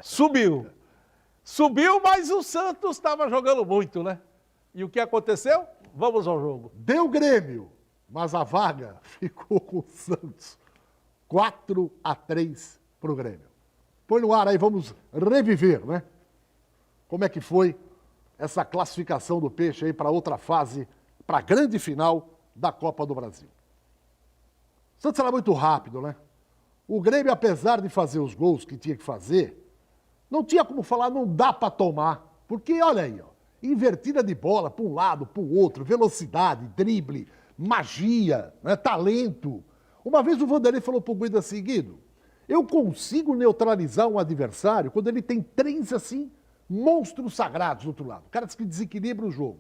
Subiu, mas o Santos estava jogando muito, né? E o que aconteceu? Vamos ao jogo. Deu Grêmio, mas a vaga ficou com o Santos. 4-3 pro Grêmio. Põe no ar aí, vamos reviver, né? Como é que foi essa classificação do Peixe aí para outra fase, para a grande final da Copa do Brasil. O Santos era muito rápido, né? O Grêmio, apesar de fazer os gols que tinha que fazer, não tinha como falar, não dá para tomar. Porque, olha aí, ó, invertida de bola para um lado, para o outro, velocidade, drible, magia, né, talento. Uma vez o Vanderlei falou pro Guido assim, Guido, eu consigo neutralizar um adversário quando ele tem 3, assim, monstros sagrados do outro lado. Caras que desequilibram o jogo.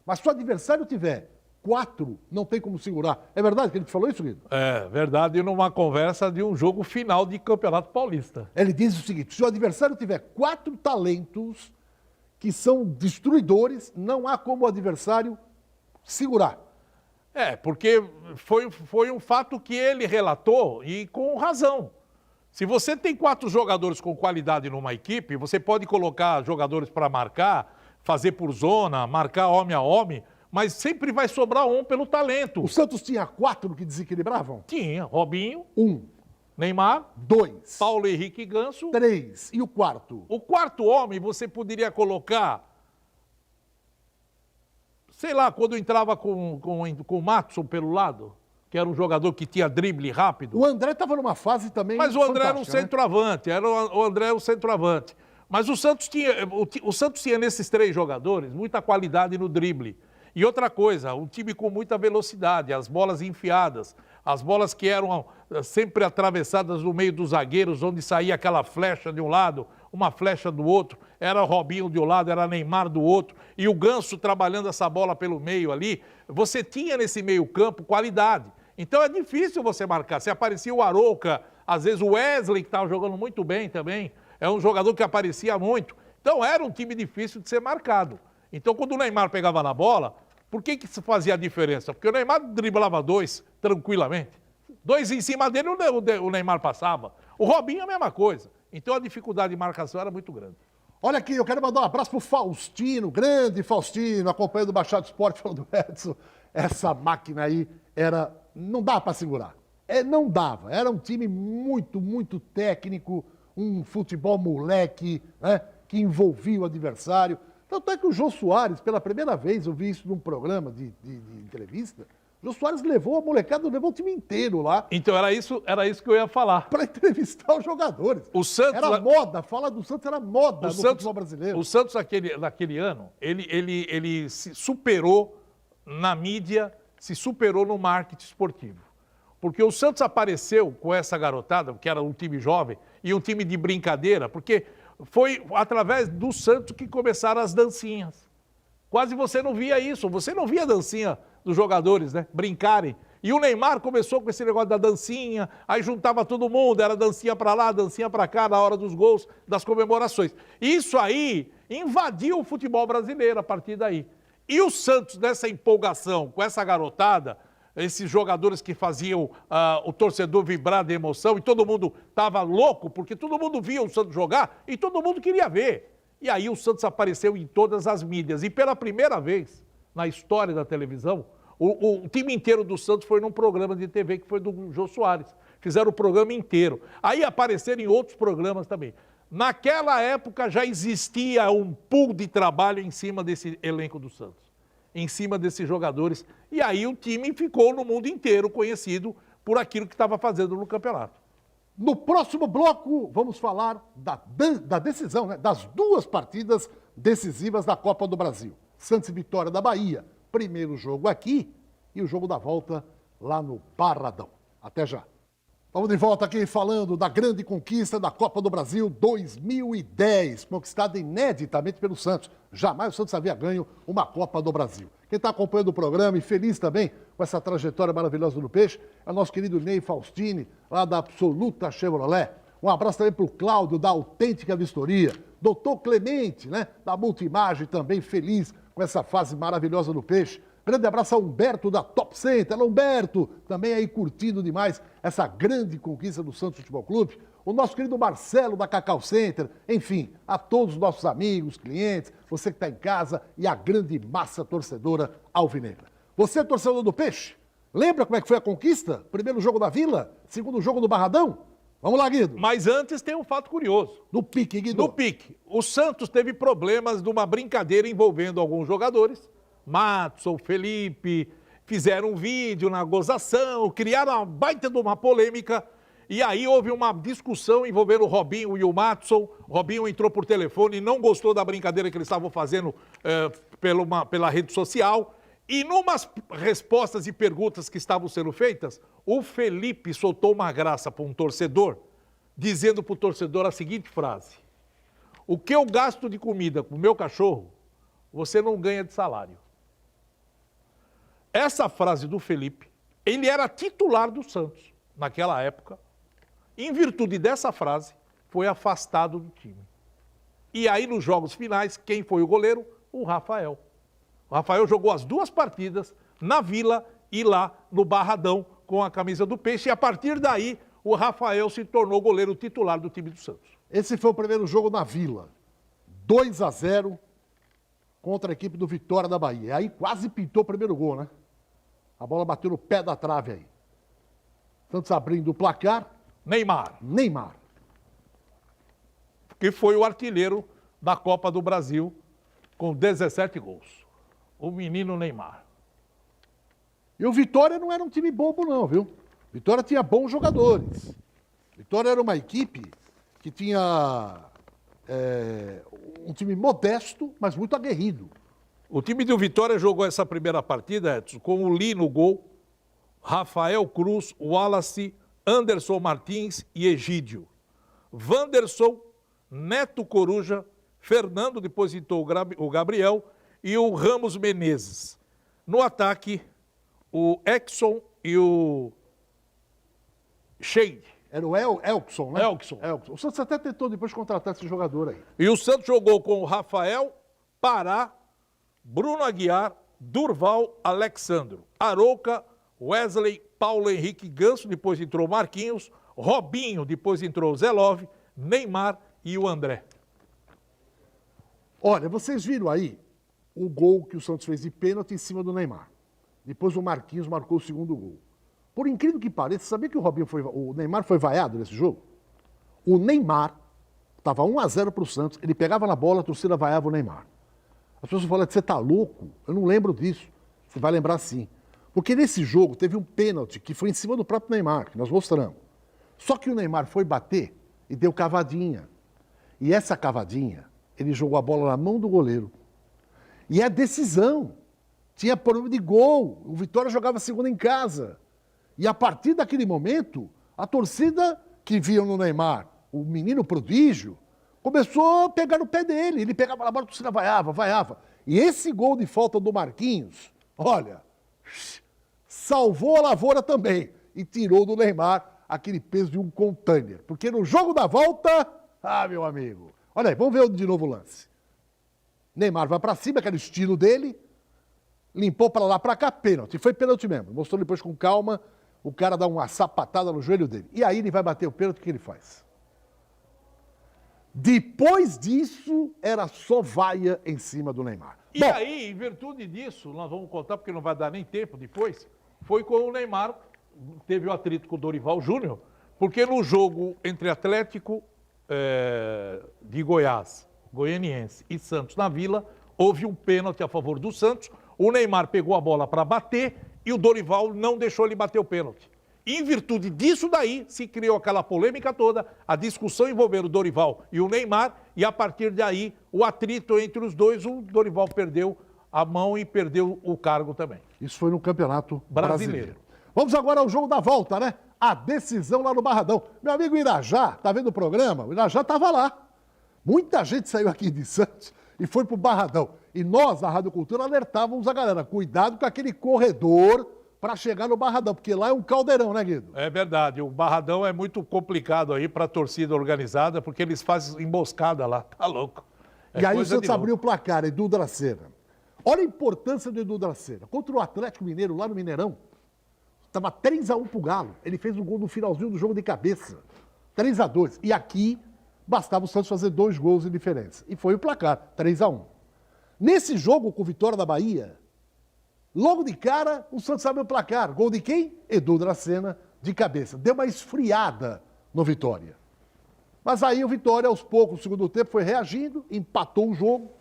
Mas se o adversário tiver 4, não tem como segurar. É verdade que ele te falou isso, Guido? É verdade, numa conversa de um jogo final de Campeonato Paulista. Ele diz o seguinte, se o adversário tiver 4 talentos que são destruidores, não há como o adversário segurar. É, porque foi um fato que ele relatou e com razão. Se você tem 4 jogadores com qualidade numa equipe, você pode colocar jogadores para marcar, fazer por zona, marcar homem a homem, mas sempre vai sobrar um pelo talento. O Santos tinha 4 que desequilibravam? Tinha Robinho, 1, Neymar, 2, Paulo Henrique Ganso. 3. E o quarto? O quarto homem você poderia colocar, sei lá, quando entrava com o Matson pelo lado, que era um jogador que tinha drible rápido. O André estava numa fase também Mas o André era um fantástica, né? centroavante, o André era um centroavante. Mas o Santos tinha nesses 3 jogadores muita qualidade no drible. E outra coisa, um time com muita velocidade, as bolas enfiadas, as bolas que eram sempre atravessadas no meio dos zagueiros, onde saía aquela flecha de um lado, uma flecha do outro, era Robinho de um lado, era Neymar do outro, e o Ganso trabalhando essa bola pelo meio ali. Você tinha nesse meio campo qualidade. Então é difícil você marcar. Se aparecia o Arouca, às vezes o Wesley, que estava jogando muito bem também, é um jogador que aparecia muito. Então era um time difícil de ser marcado. Então quando o Neymar pegava na bola, por que isso fazia a diferença? Porque o Neymar driblava 2 tranquilamente. 2 em cima dele, o Neymar passava. O Robinho a mesma coisa. Então a dificuldade de marcação era muito grande. Olha aqui, eu quero mandar um abraço pro Faustino, grande Faustino, acompanhando o Baixado Esporte, falando, Edson, essa máquina aí não dá para segurar. Não dava, era um time muito, muito técnico, um futebol moleque, né, que envolvia o adversário. Tanto é que o Jô Soares, pela primeira vez, eu vi isso num programa de entrevista, o Jô Soares levou a molecada, levou o time inteiro lá. Então era isso que eu ia falar. Para entrevistar os jogadores. O Santos, era moda, fala do Santos era moda no futebol brasileiro. O Santos, naquele ano, ele se superou na mídia, se superou no marketing esportivo. Porque o Santos apareceu com essa garotada, que era um time jovem, e um time de brincadeira, porque foi através do Santos que começaram as dancinhas. Quase você não via isso, você não via a dancinha dos jogadores, né, brincarem. E o Neymar começou com esse negócio da dancinha, aí juntava todo mundo, era dancinha para lá, dancinha para cá, na hora dos gols, das comemorações. Isso aí invadiu o futebol brasileiro a partir daí. E o Santos, nessa empolgação com essa garotada, esses jogadores que faziam o torcedor vibrar de emoção, e todo mundo estava louco, porque todo mundo via o Santos jogar e todo mundo queria ver. E aí o Santos apareceu em todas as mídias. E pela primeira vez na história da televisão, o time inteiro do Santos foi num programa de TV que foi do Jô Soares. Fizeram o programa inteiro. Aí apareceram em outros programas também. Naquela época já existia um pool de trabalho em cima desse elenco do Santos, em cima desses jogadores. E aí o time ficou no mundo inteiro conhecido por aquilo que estava fazendo no campeonato. No próximo bloco, vamos falar da decisão, né, das 2 partidas decisivas da Copa do Brasil. Santos e Vitória da Bahia. Primeiro jogo aqui e o jogo da volta lá no Barradão. Até já. Vamos de volta aqui falando da grande conquista da Copa do Brasil 2010, conquistada ineditamente pelo Santos. Jamais o Santos havia ganho uma Copa do Brasil. Quem está acompanhando o programa e feliz também com essa trajetória maravilhosa do Peixe é o nosso querido Ney Faustini, lá da Absoluta Chevrolet. Um abraço também para o Cláudio, da Autêntica Vistoria. Doutor Clemente, né, da Multimagem, também feliz com essa fase maravilhosa do Peixe. Grande abraço a Humberto da Top Center. Humberto, também aí curtindo demais essa grande conquista do Santos Futebol Clube. o nosso querido Marcelo da Cacau Center, enfim, a todos os nossos amigos, clientes, você que está em casa e a grande massa torcedora alvinegra. Você é torcedor do Peixe? Lembra como é que foi a conquista? Primeiro jogo da Vila, segundo jogo do Barradão? Vamos lá, Guido. Mas antes tem um fato curioso. No pique, Guido. No pique, o Santos teve problemas de uma brincadeira envolvendo alguns jogadores. Matson, Felipe, fizeram um vídeo na gozação, criaram uma baita de uma polêmica. E aí houve uma discussão envolvendo o Robinho e o Matson. O Robinho entrou por telefone e não gostou da brincadeira que eles estavam fazendo pela rede social. E numas respostas e perguntas que estavam sendo feitas, o Felipe soltou uma graça para um torcedor, dizendo para o torcedor a seguinte frase: o que eu gasto de comida com o meu cachorro, você não ganha de salário. Essa frase do Felipe, ele era titular do Santos naquela época. Em virtude dessa frase, foi afastado do time. E aí, nos jogos finais, quem foi o goleiro? O Rafael. O Rafael jogou as 2 partidas na Vila e lá no Barradão com a camisa do Peixe. E a partir daí, o Rafael se tornou goleiro titular do time do Santos. Esse foi o primeiro jogo na Vila. 2-0 contra a equipe do Vitória da Bahia. Aí quase pintou o primeiro gol, né? A bola bateu no pé da trave aí. Santos abrindo o placar. Neymar, que foi o artilheiro da Copa do Brasil com 17 gols. O menino Neymar. E o Vitória não era um time bobo não, viu? Vitória tinha bons jogadores. Vitória era uma equipe que tinha um time modesto, mas muito aguerrido. O time do Vitória jogou essa primeira partida, Edson, com o Lee no gol, Rafael Cruz, Wallace, Anderson Martins e Egídio. Wanderson, Neto Coruja, Fernando depositou o Gabriel e o Ramos Menezes. No ataque, o Exxon e o Shade. Era o Elkson, né? Elkson. O Santos até tentou depois contratar esse jogador aí. E o Santos jogou com o Rafael, Pará, Bruno Aguiar, Durval, Alexandro, Arouca, Wesley, Paulo Henrique Ganso, depois entrou Marquinhos, Robinho, depois entrou Zelov, Neymar e o André. Olha, vocês viram aí o gol que o Santos fez de pênalti em cima do Neymar. Depois o Marquinhos marcou o segundo gol. Por incrível que pareça, sabia que o Neymar foi vaiado nesse jogo? O Neymar estava 1-0 para o Santos, ele pegava na bola, a torcida vaiava o Neymar. As pessoas falaram, você tá louco? Eu não lembro disso. Você vai lembrar sim. Porque nesse jogo teve um pênalti que foi em cima do próprio Neymar, que nós mostramos. Só que o Neymar foi bater e deu cavadinha. E essa cavadinha, ele jogou a bola na mão do goleiro. E é decisão. Tinha problema de gol. O Vitória jogava segunda em casa. E a partir daquele momento, a torcida que via no Neymar, o menino prodígio, começou a pegar no pé dele. Ele pegava na bola, a torcida vaiava. E esse gol de falta do Marquinhos, olha, salvou a lavoura também. E tirou do Neymar aquele peso de um container. Porque no jogo da volta, meu amigo. Olha aí, vamos ver de novo o lance. Neymar vai pra cima, que era o estilo dele. Limpou pra lá, pra cá, pênalti. Foi pênalti mesmo. Mostrou depois com calma. O cara dá uma sapatada no joelho dele. E aí ele vai bater o pênalti, o que ele faz? Depois disso, era só vaia em cima do Neymar. E aí, em virtude disso, nós vamos contar, porque não vai dar nem tempo depois, foi quando o Neymar teve o atrito com o Dorival Júnior, porque no jogo entre Atlético de Goiás, Goianiense e Santos na Vila, houve um pênalti a favor do Santos, o Neymar pegou a bola para bater e o Dorival não deixou ele bater o pênalti. Em virtude disso daí, se criou aquela polêmica toda, a discussão envolvendo o Dorival e o Neymar, e a partir daí, o atrito entre os dois, o Dorival perdeu a mão e perdeu o cargo também. Isso foi no Campeonato Brasileiro. Vamos agora ao jogo da volta, né? A decisão lá no Barradão. Meu amigo Irajá, tá vendo o programa? O Irajá estava lá. Muita gente saiu aqui de Santos e foi pro Barradão. E nós, na Rádio Cultura, alertávamos a galera, cuidado com aquele corredor para chegar no Barradão, porque lá é um caldeirão, né, Guido? É verdade, o Barradão é muito complicado aí para a torcida organizada, porque eles fazem emboscada lá, tá louco. E aí o Santos abriu o placar, Edu Dracena. Olha a importância do Edu Dracena. Contra o Atlético Mineiro, lá no Mineirão, estava 3-1 pro Galo. Ele fez um gol no finalzinho do jogo de cabeça. 3-2. E aqui bastava o Santos fazer 2 gols de diferença. E foi o placar, 3-1. Nesse jogo com o Vitória da Bahia, logo de cara, o Santos abre o placar. Gol de quem? Edu Dracena, de cabeça. Deu uma esfriada no Vitória. Mas aí o Vitória, aos poucos, no segundo tempo, foi reagindo, empatou o jogo.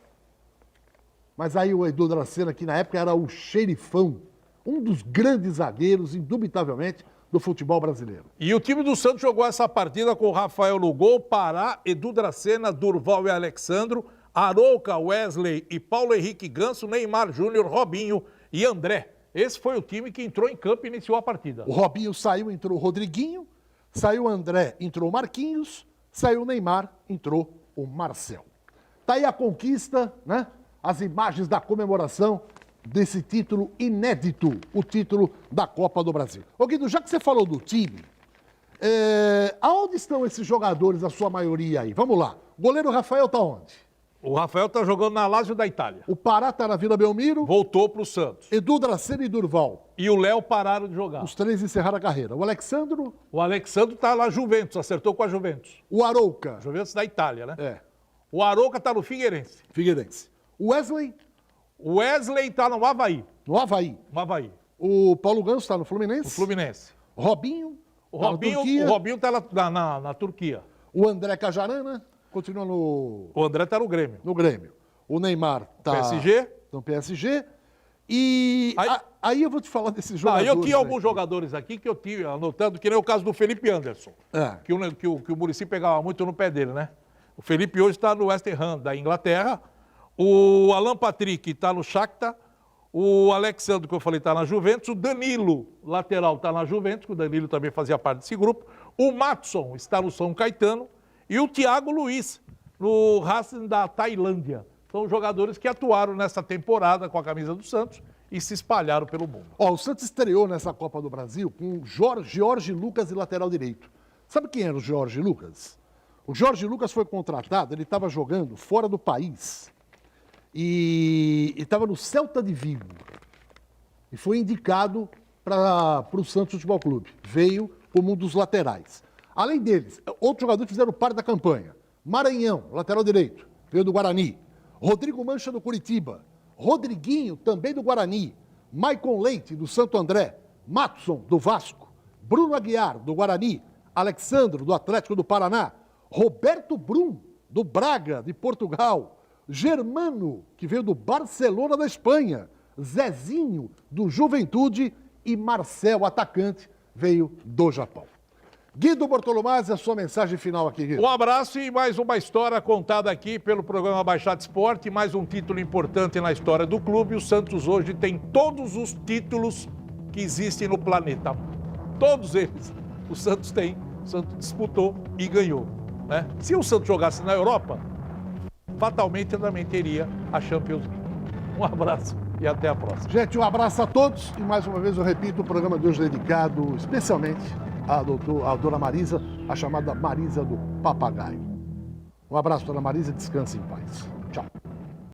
Mas aí o Edu Dracena, que na época era o xerifão, um dos grandes zagueiros, indubitavelmente, do futebol brasileiro. E o time do Santos jogou essa partida com o Rafael no gol, Pará, Edu Dracena, Durval e Alexandro, Arouca, Wesley e Paulo Henrique Ganso, Neymar Júnior, Robinho e André. Esse foi o time que entrou em campo e iniciou a partida. O Robinho saiu, entrou o Rodriguinho, saiu o André, entrou o Marquinhos, saiu o Neymar, entrou o Marcel. Tá aí a conquista, né? As imagens da comemoração desse título inédito, o título da Copa do Brasil. Ô Guido, já que você falou do time, aonde estão esses jogadores, a sua maioria aí? Vamos lá. O goleiro Rafael tá onde? O Rafael tá jogando na Lazio da Itália. O Pará tá na Vila Belmiro. Voltou pro Santos. Edu Dracena e Durval. E o Léo pararam de jogar. Os 3 encerraram a carreira. O Alexandro. O Alexandro tá na Juventus, acertou com a Juventus. O Arouca. Juventus da Itália, né? É. O Arouca tá no Figueirense. Figueirense. O Wesley. O Wesley tá no Avaí. No Avaí. No Avaí. O Paulo Ganso tá no Fluminense. O Fluminense. Robinho. O tá na Robinho, Turquia. o Robinho tá na Turquia. O André Cajarana continua no O André tá no Grêmio. Grêmio. O Neymar tá PSG. no PSG. E aí eu vou te falar desses jogadores. Eu tinha alguns aqui. jogadores aqui que eu tive anotando, que nem o caso do Felipe Anderson. Que o Muricy pegava muito no pé dele, né? O Felipe hoje está no West Ham, da Inglaterra. O Alan Patrick está no Shakhtar. O Alexandre, que eu falei, está na Juventus. O Danilo, lateral, está na Juventus, que o Danilo também fazia parte desse grupo. O Matson está no São Caetano. E o Thiago Luiz, no Racing da Tailândia. São jogadores que atuaram nessa temporada com a camisa do Santos e se espalharam pelo mundo. O Santos estreou nessa Copa do Brasil com o Jorge Lucas de lateral direito. Sabe quem era o Jorge Lucas? O Jorge Lucas foi contratado, ele estava jogando fora do país e estava no Celta de Vigo. E foi indicado para o Santos Futebol Clube. Veio como um dos laterais. Além deles, outros jogadores fizeram parte da campanha. Maranhão, lateral direito, veio do Guarani. Rodrigo Mancha, do Curitiba. Rodriguinho, também do Guarani. Maicon Leite, do Santo André. Matson, do Vasco. Bruno Aguiar, do Guarani. Alexandro, do Atlético do Paraná. Roberto Brum, do Braga, de Portugal. Germano, que veio do Barcelona, da Espanha. Zezinho, do Juventude. E Marcel, atacante, veio do Japão. Guido Bortolomazzi, a sua mensagem final aqui, Guido. Um abraço e mais uma história contada aqui pelo programa Baixada Esporte, mais um título importante na história do clube. O Santos hoje tem todos os títulos que existem no planeta. Todos eles. O Santos tem. O Santos disputou e ganhou. Né? Se o Santos jogasse na Europa, fatalmente também teria a Champions League. Um abraço e até a próxima. Gente, um abraço a todos e mais uma vez eu repito, o programa de hoje é dedicado especialmente à dona Marisa, a chamada Marisa do Papagaio. Um abraço, dona Marisa, descanse em paz. Tchau.